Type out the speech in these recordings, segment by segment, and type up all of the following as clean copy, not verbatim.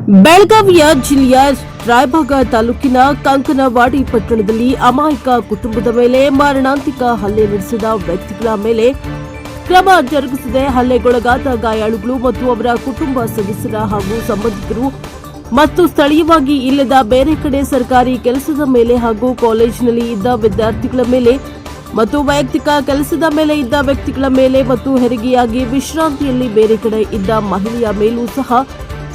ಬೆಳಗಾವಿಯ ಜಿಲ್ಲೆಯ ರಾಯಬಾಗ ತಾಲೂಕಿನ ಕಂಕನವಾಡಿ ಪಟ್ಟಣದಲ್ಲಿ ಅಮಾಯಕ ಕುಟುಂಬದ ಮೇಲೆ ಮಾರಣಾಂತಿಕ ಹಲ್ಲೆ ನಡೆಸಿದ ವ್ಯಕ್ತಿಗಳ ಮೇಲೆ ಕ್ರಮ ಜರುಗಿಸದೆ ಹಲ್ಲೆಗೊಳಗಾದ ಗಾಯಾಳುಗಳು ಮತ್ತು ಅವರ ಕುಟುಂಬ ಸದಸ್ಯರ ಹಾಗೂ ಸಂಬಂಧಿಕರು ಮತ್ತು ಸ್ಥಳೀಯವಾಗಿ ಇಲ್ಲದ ಬೇರೆ ಕಡೆ ಸರ್ಕಾರಿ ಕೆಲಸದ ಮೇಲೆ ಹಾಗೂ ಕಾಲೇಜಿನಲ್ಲಿ ಇದ್ದ ವಿದ್ಯಾರ್ಥಿಗಳ ಮೇಲೆ ಮತ್ತು ವೈಯಕ್ತಿಕ ಕೆಲಸದ ಮೇಲೆ ಇದ್ದ ವ್ಯಕ್ತಿಗಳ ಮೇಲೆ ಮತ್ತು ಹೆರಿಗೆಯಾಗಿ ವಿಶ್ರಾಂತಿಯಲ್ಲಿ ಬೇರೆ ಕಡೆ ಇದ್ದ ಮಹಿಳೆಯ ಮೇಲೂ ಸಹ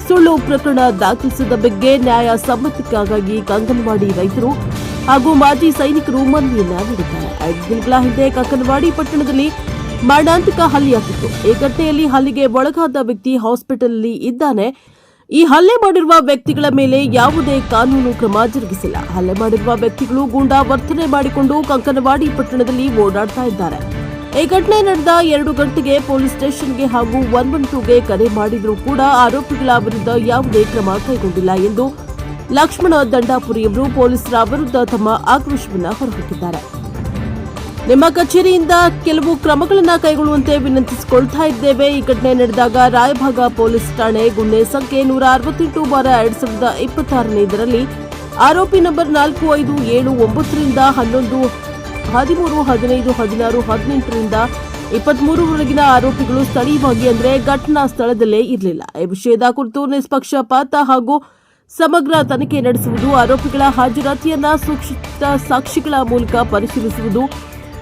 ಸುಳ್ಳು ಪ್ರಕರಣ ದಾಖಲಿಸಿದ ಬಗ್ಗೆ ನ್ಯಾಯ ಸಮ್ಮತಿಗಾಗಿ ಕಂಕನವಾಡಿ ರೈತರು ಹಾಗೂ ಮಾಜಿ ಸೈನಿಕರು ಮನವಿಯನ್ನ ನೀಡಿದ್ದಾರೆ. 5 ದಿನಗಳ ಹಿಂದೆ ಕಂಕನವಾಡಿ ಪಟ್ಟಣದಲ್ಲಿ ಮಾರಣಾಂತಿಕ ಹಲ್ಲೆಯಾಗಿತ್ತು. ಈ ಘಟನೆಯಲ್ಲಿ ಹಲ್ಲೆಗೆ ಒಳಗಾದ ವ್ಯಕ್ತಿ ಹಾಸ್ಪಿಟಲ್ನಲ್ಲಿ ಇದ್ದಾನೆ. ಈ ಹಲ್ಲೆ ಮಾಡಿರುವ ವ್ಯಕ್ತಿಗಳ ಮೇಲೆ ಯಾವುದೇ ಕಾನೂನು ಕ್ರಮ ಜರುಗಿಸಿಲ್ಲ. ಹಲ್ಲೆ ಮಾಡಿರುವ ವ್ಯಕ್ತಿಗಳು ಗೂಂಡಾ ವರ್ತನೆ ಮಾಡಿಕೊಂಡು ಕಂಕನವಾಡಿ ಪಟ್ಟಣದಲ್ಲಿ ಓಡಾಡ್ತಾ ಇದ್ದಾರೆ. ಈ ಘಟನೆ ನಡೆದ 2 ಗಂಟೆಗೆ ಪೊಲೀಸ್ ಸ್ಟೇಷನ್ಗೆ ಹಾಗೂ 112ಗೆ ಕರೆ ಮಾಡಿದರೂ ಕೂಡ ಆರೋಪಿಗಳ ವಿರುದ್ಧ ಯಾವುದೇ ಕ್ರಮ ಕೈಗೊಂಡಿಲ್ಲ ಎಂದು ಲಕ್ಷ್ಮಣ ದಂಡಾಪುರಿಯವರು ಪೊಲೀಸರ ವಿರುದ್ಧ ತಮ್ಮ ಆಕ್ರೋಶವನ್ನು ಹೊರಹಾಕಿದ್ದಾರೆ. ನಿಮ್ಮ ಕಚೇರಿಯಿಂದ ಕೆಲವು ಕ್ರಮಗಳನ್ನು ಕೈಗೊಳ್ಳುವಂತೆ ವಿನಂತಿಸಿಕೊಳ್ತಾ ಇದ್ದೇವೆ. ಈ ಘಟನೆ ನಡೆದಾಗ ರಾಯಭಾಗ ಪೊಲೀಸ್ ಠಾಣೆ ಗುನ್ನೆ ಸಂಖ್ಯೆ 168/2026 ಇದರಲ್ಲಿ ಆರೋಪಿ ನಂಬರ್ 4579 ರಿಂದ 11, 13, 15, 16, 18ರಿಂದ 23ರವರೆಗಿನ ಆರೋಪಿಗಳು ಸ್ಥಳೀಯವಾಗಿ ಅಂದರೆ ಘಟನಾ ಸ್ಥಳದಲ್ಲೇ ಇರಲಿಲ್ಲ. ಈ ವಿಷಯದ ಕುರಿತು ನಿಷ್ಪಕ್ಷಪಾತ ಹಾಗೂ ಸಮಗ್ರ ತನಿಖೆ ನಡೆಸುವುದು, ಆರೋಪಿಗಳ ಹಾಜರಾತಿಯನ್ನ ಸೂಕ್ತ ಸಾಕ್ಷಿಗಳ ಮೂಲಕ ಪರಿಶೀಲಿಸುವುದು,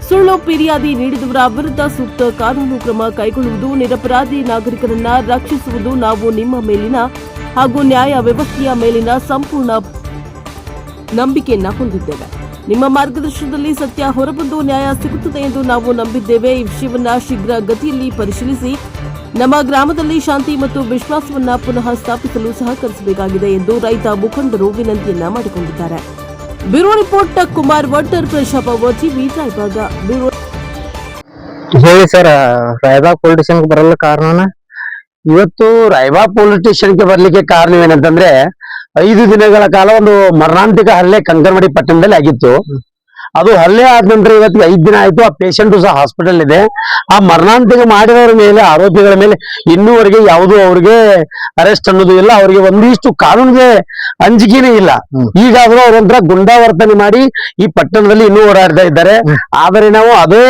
ಸುಳ್ಳು ಫಿರ್ಯಾದಿ ನೀಡಿದವರ ವಿರುದ್ಧ ಸೂಕ್ತ ಕಾನೂನು ಕ್ರಮ ಕೈಗೊಳ್ಳುವುದು, ನಿರಪರಾಧಿ ನಾಗರಿಕರನ್ನ ರಕ್ಷಿಸುವುದು ನಾವು ನಿಮ್ಮ ಮೇಲಿನ ಹಾಗೂ ನ್ಯಾಯ ವ್ಯವಸ್ಥೆಯ ಮೇಲಿನ ಸಂಪೂರ್ಣ ನಂಬಿಕೆಯನ್ನ ಹೊಂದಿದ್ದೇವೆ. ನಿಮ್ಮ ಮಾರ್ಗದರ್ಶನದಲ್ಲಿ ಸತ್ಯ ಹೊರಬಂದು ನ್ಯಾಯ ಸಿಗುತ್ತದೆ ಎಂದು ನಾವು ನಂಬಿದ್ದೇವೆ. ಈ ವಿಷಯವನ್ನ ಶೀಘ್ರ ಗತಿಯಲ್ಲಿ ಪರಿಶೀಲಿಸಿ ನಮ್ಮ ಗ್ರಾಮದಲ್ಲಿ ಶಾಂತಿ ಮತ್ತು ವಿಶ್ವಾಸವನ್ನ ಪುನಃ ಸ್ಥಾಪಿಸಲು ಸಹಕರಿಸಬೇಕಾಗಿದೆ ಎಂದು ರೈತ ಮುಖಂಡರು ವಿನಂತಿಯನ್ನ ಮಾಡಿಕೊಂಡಿದ್ದಾರೆ. ಬ್ಯೂರೋ ರಿಪೋರ್ಟ್ ಕುಮಾರ್ ವಡ್ಡರ್, ಪ್ರಜಾಪ್ರಭುತ್ವ ಟಿವಿ, ರಾಯಬಾಗ. ಹೇಳಿ ಸರ್, ರಾಯಬಾಗ್ ಪೊಲೀಸ್ ಸ್ಟೇಷನ್ಗೆ ಬರಲ್ಲ ಕಾರಣ? ಇವತ್ತು ರಾಯಬಾಗ್ ಪೊಲೀಸ್ ಸ್ಟೇಷನ್ಗೆ ಬರ್ಲಿಕ್ಕೆ ಕಾರಣವೇನಂತಂದ್ರೆ 5 ದಿನಗಳ ಕಾಲ ಒಂದು ಮರಣಾಂತಿಕ ಹಲ್ಲೆ ಕಂಕನವಾಡಿ ಪಟ್ಟಣದಲ್ಲಿ ಆಗಿತ್ತು. ಅದು ಹಲ್ಲೆ ಆದ ನಂತರ ಇವತ್ತಿಗೆ 5 ದಿನ ಆಯ್ತು. ಆ ಪೇಷಂಟ್ ಸಹ ಹಾಸ್ಪಿಟಲ್ ಇದೆ. ಆ ಮರಣಾಂತಿಕ ಮಾಡಿದವರ ಮೇಲೆ, ಆರೋಪಿಗಳ ಮೇಲೆ ಇನ್ನೂವರೆಗೆ ಯಾವುದೂ ಅವ್ರಿಗೆ ಅರೆಸ್ಟ್ ಅನ್ನೋದು ಇಲ್ಲ. ಅವರಿಗೆ ಒಂದಿಷ್ಟು ಕಾನೂನಿಗೆ ಅಂಜಿಕೆನೇ ಇಲ್ಲ. ಈಗಾದ್ರೂ ಅವರೊಂಥರ ಗುಂಡಾವರ್ತನೆ ಮಾಡಿ ಈ ಪಟ್ಟಣದಲ್ಲಿ ಇನ್ನೂ ಓಡಾಡ್ತಾ ಇದ್ದಾರೆ. ಆದರೆ ನಾವು ಅದೇ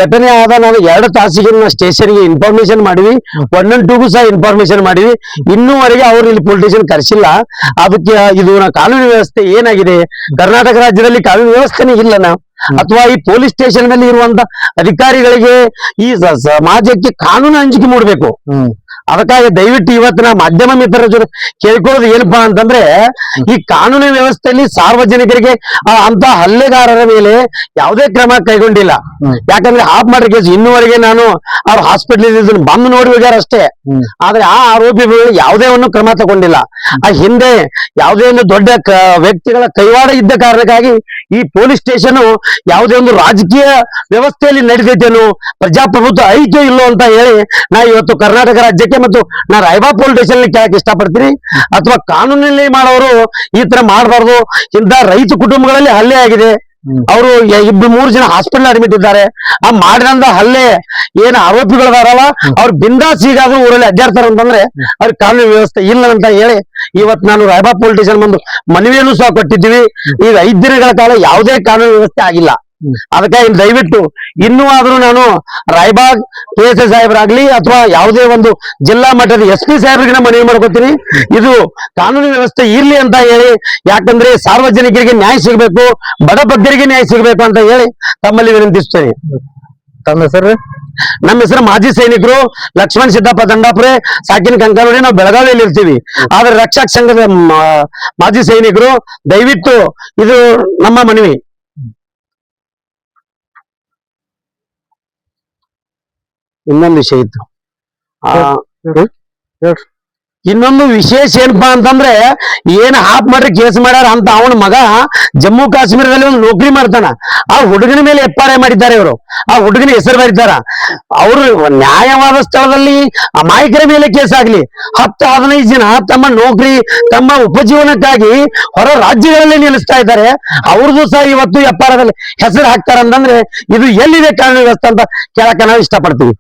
ಘಟನೆ ಆದ ನಾವು 2 ತಾಸಿಗೆ ಸ್ಟೇಷನ್ಗೆ ಇನ್ಫಾರ್ಮೇಶನ್ ಮಾಡಿವಿ, 112ಗೂ ಸಹ ಇನ್ಫಾರ್ಮೇಶನ್ ಮಾಡಿವಿ. ಇನ್ನೂವರೆಗೆ ಅವರು ಇಲ್ಲಿ ಪೊಲಿಟಿಷಿಯನ್ ಕರೆಸಿಲ್ಲ. ಅದಕ್ಕೆ ಇದು ಕಾನೂನು ವ್ಯವಸ್ಥೆ ಏನಾಗಿದೆ, ಕರ್ನಾಟಕ ರಾಜ್ಯದಲ್ಲಿ ಕಾನೂನು ವ್ಯವಸ್ಥೆನೇ ಇಲ್ಲ ಅಥವಾ ಈ ಪೊಲೀಸ್ ಸ್ಟೇಷನ್ ನಲ್ಲಿ ಇರುವಂತ ಅಧಿಕಾರಿಗಳಿಗೆ ಈ ಸಮಾಜಕ್ಕೆ ಕಾನೂನು ಅಂಜಿಕೆ ಮೂಡಬೇಕು. ಅದಕ್ಕಾಗಿ ದಯವಿಟ್ಟು ಇವತ್ತಿನ ಮಾಧ್ಯಮ ಮಿತ್ರರ ಜೊತೆ ಕೇಳ್ಕೊಳ್ಳೋದು ಏನಪ್ಪಾ ಅಂತಂದ್ರೆ, ಈ ಕಾನೂನು ವ್ಯವಸ್ಥೆಯಲ್ಲಿ ಸಾರ್ವಜನಿಕರಿಗೆ ಅಂತ ಹಲ್ಲೆಗಾರರ ಮೇಲೆ ಯಾವುದೇ ಕ್ರಮ ಕೈಗೊಂಡಿಲ್ಲ. ಯಾಕಂದ್ರೆ ಹಾಫ್ ಮರ್ಡರ್ ಕೇಸ್ ಇನ್ನೂವರೆಗೆ ನಾನು ಅವ್ರ ಹಾಸ್ಪಿಟಲ್ ಬಂದು ನೋಡಿ ಹೋಗ್ಯಾರ ಅಷ್ಟೇ. ಆದ್ರೆ ಆ ಆರೋಪಿಗಳು ಯಾವುದೇ ಒಂದು ಕ್ರಮ ತಗೊಂಡಿಲ್ಲ. ಆ ಹಿಂದೆ ಯಾವುದೇ ಒಂದು ದೊಡ್ಡ ವ್ಯಕ್ತಿಗಳ ಕೈವಾಡ ಇದ್ದ ಕಾರಣಕ್ಕಾಗಿ ಈ ಪೊಲೀಸ್ ಸ್ಟೇಷನ್ ಯಾವುದೇ ಒಂದು ರಾಜಕೀಯ ವ್ಯವಸ್ಥೆಯಲ್ಲಿ ನಡೀತೈತೇನೋ, ಪ್ರಜಾಪ್ರಭುತ್ವ ಐತೋ ಇಲ್ಲೋ ಅಂತ ಹೇಳಿ ನಾ ಇವತ್ತು ಕರ್ನಾಟಕ ರಾಜ್ಯಕ್ಕೆ ಮತ್ತು ನಾ ರಾಯಬಾಗ್ ಪೊಲೀಸ್ ಸ್ಟೇಷನ್ ಕೇಳಕ್ ಇಷ್ಟಪಡ್ತೀನಿ. ಅಥವಾ ಕಾನೂನಲ್ಲಿ ಮಾಡೋರು ಈ ತರ ಮಾಡಬಾರ್ದು. ಇಂಥ ರೈತ ಕುಟುಂಬಗಳಲ್ಲಿ ಹಲ್ಲೆ ಆಗಿದೆ. ಅವರು 2-3 ಜನ ಹಾಸ್ಪಿಟಲ್ ಅಡ್ಮಿಟ್ ಇದ್ದಾರೆ. ಆ ಮಾಡಿದಂತ ಹಲ್ಲೆ ಏನ್ ಆರೋಪಿಗಳದಾರಲ್ಲ ಅವ್ರು ಬಿಂದಾಸ್ ಈಗಾದ್ರೂ ಊರಲ್ಲಿ ಅಡ್ಡಾಡ್ತಾರ ಅಂತಂದ್ರೆ ಅವ್ರಿಗೆ ಕಾನೂನು ವ್ಯವಸ್ಥೆ ಇಲ್ಲ ಅಂತ ಹೇಳಿ ಇವತ್ತು ನಾನು ರಾಯಬಾಗ್ ಪೊಲೀಸ್ ಸ್ಟೇಷನ್ ಬಂದು ಮನವಿಯನ್ನು ಸಹ ಕೊಟ್ಟಿದ್ದೀವಿ. ಈಗ 5 ದಿನಗಳ ಕಾಲ ಯಾವುದೇ ಕಾನೂನು ವ್ಯವಸ್ಥೆ ಆಗಿಲ್ಲ. ಅದಕ್ಕಾಗಿ ದಯವಿಟ್ಟು ಇನ್ನೂ ಆದ್ರೂ ನಾನು ರಾಯಬಾಗ್ PSI ಸಾಹೇಬರಾಗ್ಲಿ ಅಥವಾ ಯಾವುದೇ ಒಂದು ಜಿಲ್ಲಾ ಮಟ್ಟದ SP ಸಾಹೇಬ್ರಿಗೆ ಮನವಿ ಮಾಡ್ಕೊತೀನಿ, ಇದು ಕಾನೂನು ವ್ಯವಸ್ಥೆ ಇರ್ಲಿ ಅಂತ ಹೇಳಿ. ಯಾಕಂದ್ರೆ ಸಾರ್ವಜನಿಕರಿಗೆ ನ್ಯಾಯ ಸಿಗಬೇಕು, ಬಡಬಗ್ಗರಿಗೆ ನ್ಯಾಯ ಸಿಗಬೇಕು ಅಂತ ಹೇಳಿ ತಮ್ಮಲ್ಲಿ ವಿನಂತಿಸ್ತೇನೆ. ತಮ್ಮ ಹೆಸರು? ನಮ್ಮ ಹೆಸರು ಮಾಜಿ ಸೈನಿಕರು ಲಕ್ಷ್ಮಣ ಸಿದ್ದಪ್ಪ ದಂಡಾಪುರೆ, ಸಾಕಿನ ಕಂಕನವಾಡಿ. ನಾವು ಬೆಳಗಾವಿಯಲ್ಲಿ ಇರ್ತೀವಿ. ಆದ್ರೆ ರಕ್ಷಕ್ ಸಂಘದ ಮಾಜಿ ಸೈನಿಕರು. ದಯವಿಟ್ಟು ಇದು ನಮ್ಮ ಮನವಿ. ಇನ್ನೊಂದು ವಿಷಯ ಇತ್ತು. ಇನ್ನೊಂದು ವಿಶೇಷ ಏನಪ್ಪಾ ಅಂತಂದ್ರೆ, ಏನ್ ಹಾಫ್ ಮರ್ಡರ್ ಕೇಸ್ ಮಾಡ್ಯಾರ ಅಂತ ಅವನ ಮಗ ಜಮ್ಮು ಕಾಶ್ಮೀರದಲ್ಲಿ ಒಂದು ನೌಕರಿ ಮಾಡ್ತಾನ. ಆ ಹುಡುಗನ ಮೇಲೆ FRI ಮಾಡಿದ್ದಾರೆ ಇವರು. ಆ ಹುಡುಗನ ಹೆಸರು ಬರೀತಾರ. ಅವರು ನ್ಯಾಯವಾದ ಸ್ಥಳದಲ್ಲಿ ಅಮಾಯಕರ ಮೇಲೆ ಕೇಸ್ ಆಗ್ಲಿ, 10-15 ಜನ ತಮ್ಮ ನೌಕರಿ, ತಮ್ಮ ಉಪಜೀವನಕ್ಕಾಗಿ ಹೊರ ರಾಜ್ಯಗಳಲ್ಲಿ ನಿಲ್ಲಿಸ್ತಾ ಇದ್ದಾರೆ. ಅವ್ರದ್ದು ಸಹ ಇವತ್ತು FRI ಹೆಸರು ಹಾಕ್ತಾರ ಅಂತಂದ್ರೆ ಇದು ಎಲ್ಲಿದೆ ಕಾನೂನು ವ್ಯವಸ್ಥೆ ಅಂತ ಕೇಳಕ್ಕೆ ನಾವು ಇಷ್ಟಪಡ್ತೀವಿ.